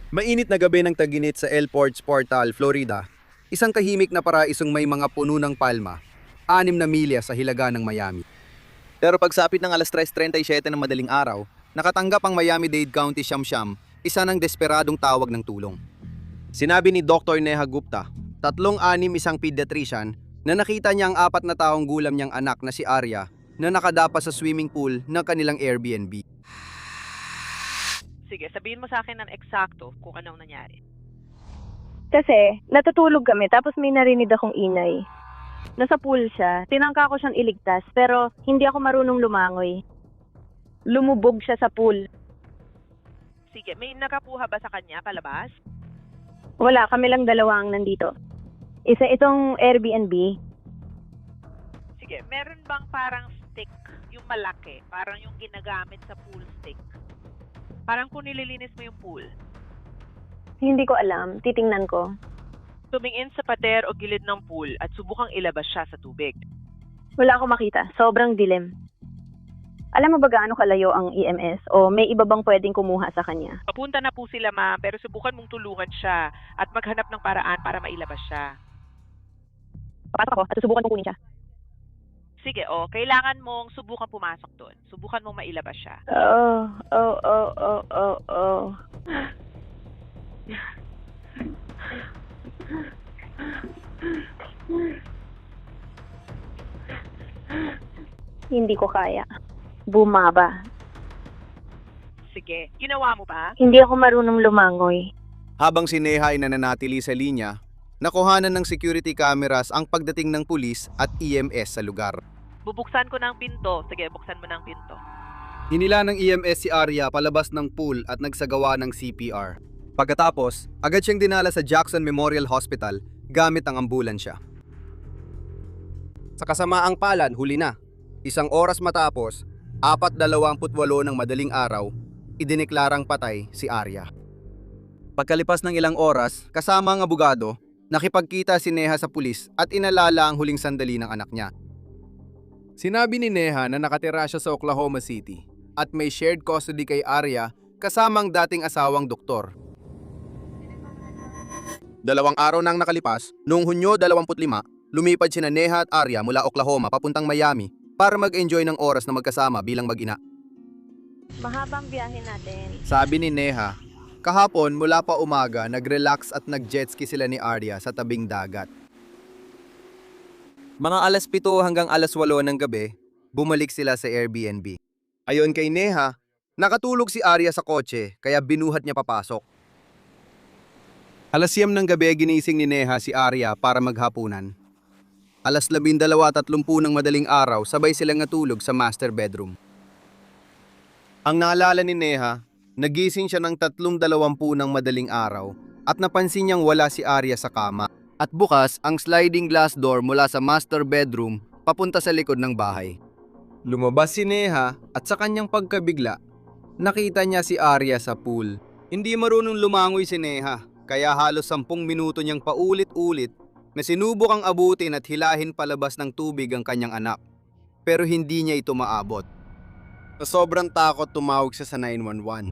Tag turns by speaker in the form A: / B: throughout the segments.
A: Mainit na gabi ng taginit sa El Ports Portal, Florida. Isang tahimik na paraisong may mga puno ng palma, 6 na milya sa hilaga ng Miami. Pero pagsapit ng alas 3:37 ng madaling araw, nakatanggap ang Miami-Dade County Siyam-Siyam, isa ng desperadong tawag ng tulong. Sinabi ni Dr. Neha Gupta, 3-6 isang pediatrician, na nakita niya ang 4 na taong gulang niyang anak na si Arya na nakadapa sa swimming pool ng kanilang Airbnb.
B: Sige, sabihin mo sa akin ng eksakto kung anong nangyari.
C: Kasi, natutulog kami tapos may narinig akong ingay. Nasa pool siya, tinangka ko siyang iligtas pero hindi ako marunong lumangoy. Lumubog siya sa pool.
B: Sige, may nakakuha ba sa kanya palabas?
C: Wala, kami lang dalawa ang nandito. Isa itong Airbnb.
B: Sige, meron bang parang stick, yung malaki, parang yung ginagamit sa pool stick? Parang kung nililinis mo yung pool.
C: Hindi ko alam, titingnan ko.
B: Tumingin sa pader o gilid ng pool at subukang ilabas siya sa tubig.
C: Wala akong makita, sobrang dilim. Alam mo ba gaano kalayo ang EMS o may iba bang pwedeng kumuha sa kanya?
B: Papunta na po sila, ma'am, pero subukan mong tulungan siya at maghanap ng paraan para mailabas siya.
C: Papasok ako at susubukan kong kunin siya.
B: Sige, kailangan mong subukan pumasok doon. Subukan mong mailabas siya.
C: Oh. Hindi ko kaya. Bumaba.
B: Sige, ginawa mo ba?
C: Hindi ako marunong lumangoy.
A: Habang si Neha ay nananatili sa linya, nakuhanan ng security cameras ang pagdating ng pulis at EMS sa lugar.
B: Bubuksan ko ng pinto. Sige, buksan mo ng pinto.
A: Hinila ng EMS si Arya palabas ng pool at nagsagawa ng CPR. Pagkatapos, agad siyang dinala sa Jackson Memorial Hospital gamit ang ambulansya. Sa kasamaang palad, huli na. 1 oras matapos, 4:28 ng madaling araw, idineklarang patay si Arya. Pagkalipas ng ilang oras, kasama ang abogado, nakipagkita si Neha sa pulis at inalala ang huling sandali ng anak niya. Sinabi ni Neha na nakatira siya sa Oklahoma City at may shared custody kay Arya kasamang dating asawang doktor. 2 araw nang nakalipas, noong Hunyo 25, lumipad sina Neha at Arya mula Oklahoma papuntang Miami para mag-enjoy ng oras na magkasama bilang mag-ina.
C: Mahabang biyahe natin.
A: Sabi ni Neha, kahapon mula pa umaga nag-relax at nag-jetski sila ni Arya sa tabing dagat. Mga alas 7 hanggang alas 8 ng gabi, bumalik sila sa Airbnb. Ayon kay Neha, nakatulog si Arya sa kotse kaya binuhat niya papasok. Alas 9 ng gabi ginising ni Neha si Arya para maghapunan. Alas 12:30 ng madaling araw sabay silang natulog sa master bedroom. Ang naalala ni Neha, nagising siya ng 3:20 ng madaling araw at napansin niyang wala si Arya sa kama. At bukas ang sliding glass door mula sa master bedroom papunta sa likod ng bahay. Lumabas si Neha at sa kanyang pagkabigla, nakita niya si Arya sa pool. Hindi marunong lumangoy si Neha, kaya halos 10 minuto niyang paulit-ulit na sinubok ang abutin at hilahin palabas ng tubig ang kanyang anak. Pero hindi niya ito maabot. Sa sobrang takot tumawag siya sa 911.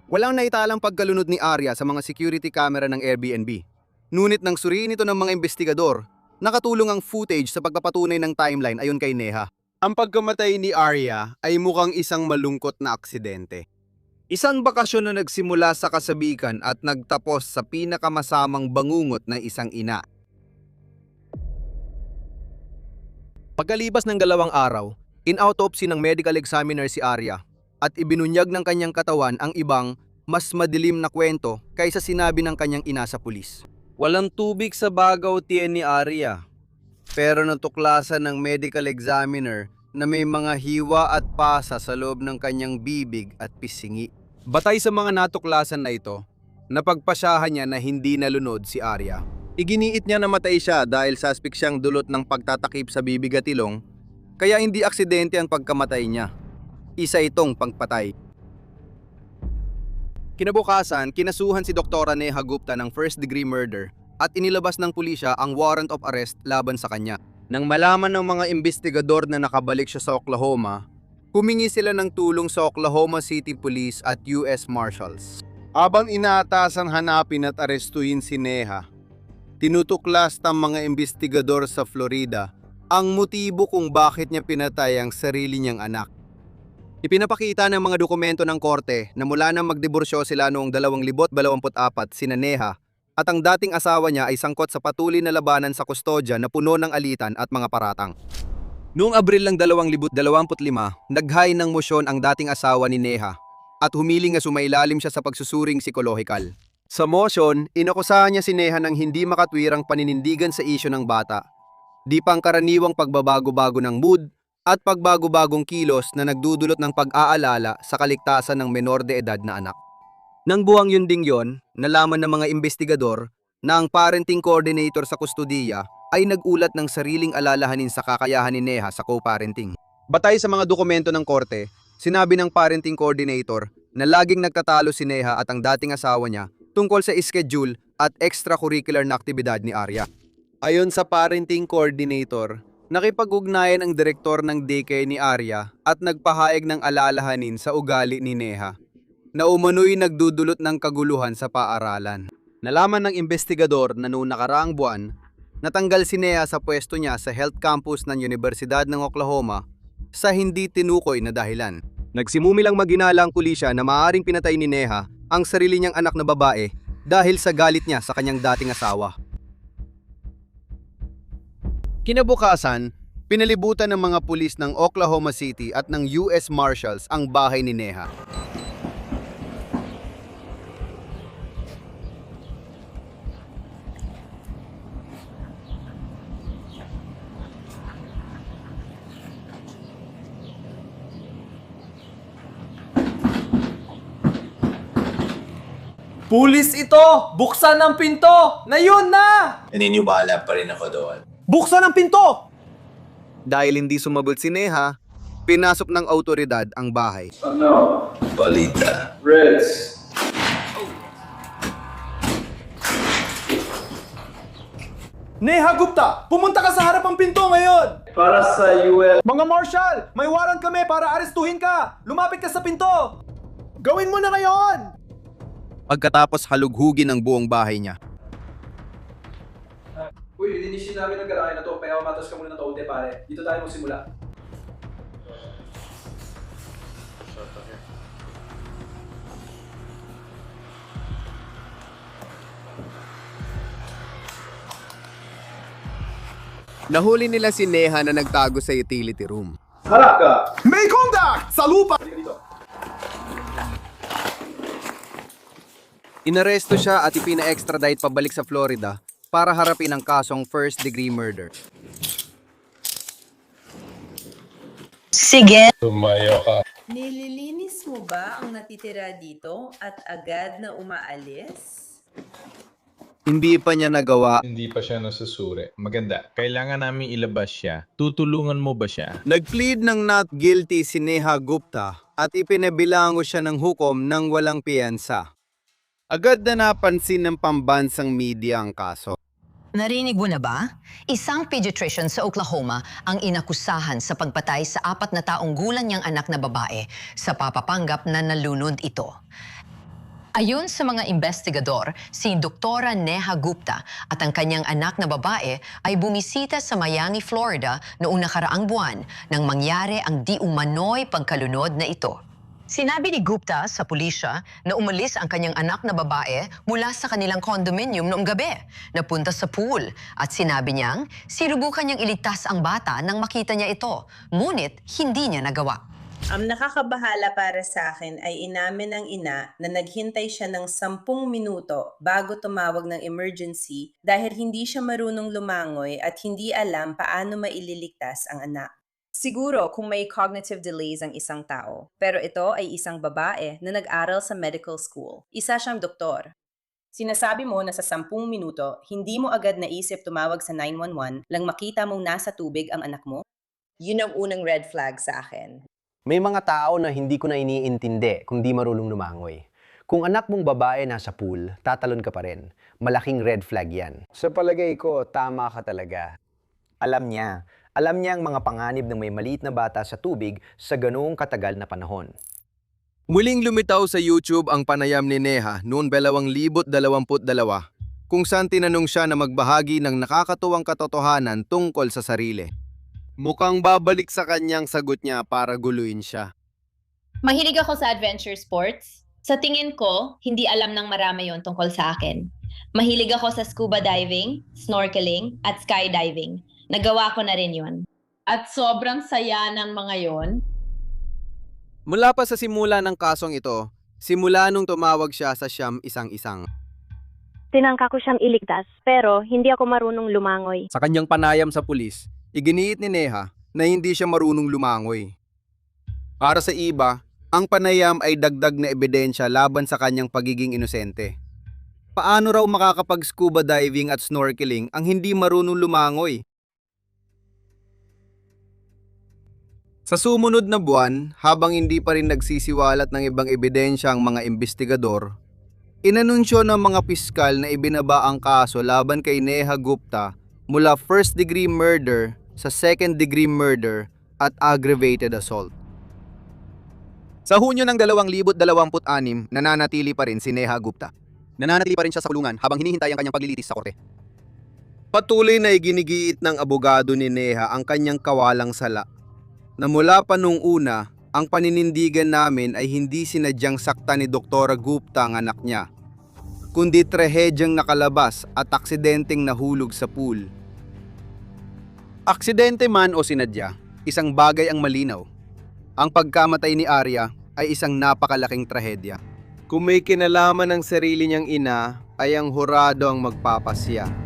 A: Walang naitalang pagkalunod ni Arya sa mga security camera ng Airbnb. Ngunit nang suriin ito ng mga investigador, nakatulong ang footage sa pagpapatunay ng timeline ayon kay Neha. Ang pagkamatay ni Arya ay mukhang isang malungkot na aksidente. Isang bakasyon na nagsimula sa kasabikan at nagtapos sa pinakamasamang bangungot na isang ina. Pagkalipas ng 2 araw, in-autopsy ng medical examiner si Arya at ibinunyag ng kanyang katawan ang ibang mas madilim na kwento kaysa sinabi ng kanyang ina sa pulis. Walang tubig sa bagaw tiyan ni Arya, pero natuklasan ng medical examiner na may mga hiwa at pasa sa loob ng kanyang bibig at pisingi. Batay sa mga natuklasan na ito, napagpasyahan niya na hindi nalunod si Arya. Iginiit niya na matay siya dahil suspect siyang dulot ng pagtatakip sa bibig at ilong, kaya hindi aksidente ang pagkamatay niya. Isa itong pagpatay. Kinabukasan, kinasuhan si Dr. Neha Gupta ng first-degree murder at inilabas ng pulisya ang warrant of arrest laban sa kanya. Nang malaman ng mga investigador na nakabalik siya sa Oklahoma, humingi sila ng tulong sa Oklahoma City Police at US Marshals. Habang inaatasan hanapin at arestuhin si Neha, tinutuklas ng mga investigador sa Florida ang motibo kung bakit niya pinatay ang sarili niyang anak. Ipinapakita ng mga dokumento ng korte na mula nang magdiborsyo sila noong 2024 sina Neha at ang dating asawa niya ay sangkot sa patuloy na labanan sa kustodya na puno ng alitan at mga paratang. Noong Abril ng 2025, naghain ng mosyon ang dating asawa ni Neha at humiling na sumailalim siya sa pagsusuring psikolohikal. Sa motion, inakusahan niya si Neha ng hindi makatwirang paninindigan sa isyu ng bata, di pangkaraniwang pagbabago-bago ng mood at pagbago-bagong kilos na nagdudulot ng pag-aalala sa kaligtasan ng menor de edad na anak. Nang buwang yun ding yon, nalaman ng mga investigador na ang parenting coordinator sa kustodiya ay nagulat ng sariling alalahanin sa kakayahan ni Neha sa co-parenting. Batay sa mga dokumento ng korte, sinabi ng parenting coordinator na laging nagtatalo si Neha at ang dating asawa niya tungkol sa schedule at extracurricular na aktibidad ni Arya. Ayon sa parenting coordinator, nakipag-ugnayan ang direktor ng daycare ni Arya at nagpahayag ng alalahanin sa ugali ni Neha na umano'y nagdudulot ng kaguluhan sa paaralan. Nalaman ng investigador na noong nakaraang buwan, natanggal si Neha sa pwesto niya sa health campus ng Universidad ng Oklahoma sa hindi tinukoy na dahilan. Nagsimumilang maginala ang pulisya na maaaring pinatay ni Neha ang sarili niyang anak na babae dahil sa galit niya sa kanyang dating asawa. Kinabukasan, pinalibutan ng mga pulis ng Oklahoma City at ng US Marshals ang bahay ni Neha.
D: Pulis ito! Buksan ang pinto! Ngayon na!
E: Naniniwala pa rin ako doon.
D: Buksan ang pinto!
A: Dahil hindi sumabot si Neha, pinasok ng autoridad ang bahay.
E: Balita.
D: Neha Gupta, pumunta ka sa harap ng pinto ngayon!
E: Para sa US.
D: Mga marshal, may warrant kami para arestuhin ka! Lumapit ka sa pinto! Gawin mo na ngayon!
A: Pagkatapos halughugin ang buong bahay niya.
D: Uy, linisin namin ang garahe na to. Kaya matas ka muna ng taote, pare. Dito tayo magsimula.
A: Nahuli nila si Neha na nagtago sa utility room.
D: Harap ka! May contact! Sa lupa! Dito.
A: Inaresto siya at ipina-extradite pabalik sa Florida para harapin ang kasong first-degree murder.
F: Sige.
E: Tumayo ka.
F: Nililinis mo ba ang natitira dito at agad na umaalis?
A: Hindi pa niya nagawa.
G: Hindi pa siya nasusuri. Maganda. Kailangan namin ilabas siya. Tutulungan mo ba siya?
A: Nag-plead ng not guilty si Neha Gupta at ipinabilango siya ng hukom ng walang piyansa. Agad na napansin ng pambansang media ang kaso.
H: Narinig mo na ba? Isang pediatrician sa Oklahoma ang inakusahan sa pagpatay sa 4 na taong gulang niyang anak na babae sa papapanggap na nalunod ito. Ayon sa mga investigador, si Dr. Neha Gupta at ang kanyang anak na babae ay bumisita sa Miami, Florida noong nakaraang buwan nang mangyari ang di umano'y pagkalunod na ito. Sinabi ni Gupta sa pulisya na umalis ang kanyang anak na babae mula sa kanilang condominium noong gabi, napunta sa pool at sinabi niyang sinubukan niyang iligtas ang bata nang makita niya ito, ngunit hindi niya nagawa.
I: Ang nakakabahala para sa akin ay inamin ng ina na naghintay siya ng 10 minuto bago tumawag ng emergency dahil hindi siya marunong lumangoy at hindi alam paano maililigtas ang anak. Siguro kung may cognitive delays ang isang tao, pero ito ay isang babae na nag-aral sa medical school. Isa siyang doktor. Sinasabi mo na sa 10 minuto, hindi mo agad naisip tumawag sa 911 lang makita mong nasa tubig ang anak mo? Yun ang unang red flag sa akin.
J: May mga tao na hindi ko na iniintindi kung di marunong lumangoy. Kung anak mong babae nasa pool, tatalon ka pa rin. Malaking red flag yan. Sa palagay ko, tama ka talaga. Alam niya ang mga panganib ng may maliit na bata sa tubig sa ganoong katagal na panahon.
A: Muling lumitaw sa YouTube ang panayam ni Neha noong 2022 kung saan tinanong siya na magbahagi ng nakakatuwang katotohanan tungkol sa sarili. Mukhang babalik sa kanyang sagot niya para guluhin siya.
K: Mahilig ako sa adventure sports. Sa tingin ko, hindi alam ng marami yon tungkol sa akin. Mahilig ako sa scuba diving, snorkeling, at skydiving. Nagawa ko na rin yon. At sobrang saya ng mga yon.
A: Mula pa sa simula ng kasong ito, simula nung tumawag siya sa siyam isang-isang.
C: Tinangka ko siyang iligtas, pero hindi ako marunong lumangoy.
A: Sa kanyang panayam sa pulis, iginiit ni Neha na hindi siya marunong lumangoy. Para sa iba, ang panayam ay dagdag na ebidensya laban sa kanyang pagiging inosente. Paano raw makakapag-scuba diving at snorkeling ang hindi marunong lumangoy? Sa sumunod na buwan, habang hindi pa rin nagsisiwalat ng ibang ebidensya ang mga investigador, inanunsyo ng mga piskal na ibinaba ang kaso laban kay Neha Gupta mula first-degree murder sa second-degree murder at aggravated assault. Sa Hunyo ng 2026, nananatili pa rin si Neha Gupta. Nananatili pa rin siya sa kulungan habang hinihintay ang kanyang paglilitis sa korte. Patuloy na iginigiit ng abogado ni Neha ang kanyang kawalang sala na mula pa nung una, ang paninindigan namin ay hindi sinadyang sakta ni Dr. Gupta ang anak niya, kundi trahedyang nakalabas at aksidenteng nahulog sa pool. Aksidente man o sinadya, isang bagay ang malinaw. Ang pagkamatay ni Arya ay isang napakalaking trahedya. Kung may kinalaman ng sarili niyang ina, ay ang hurado ang magpapasya.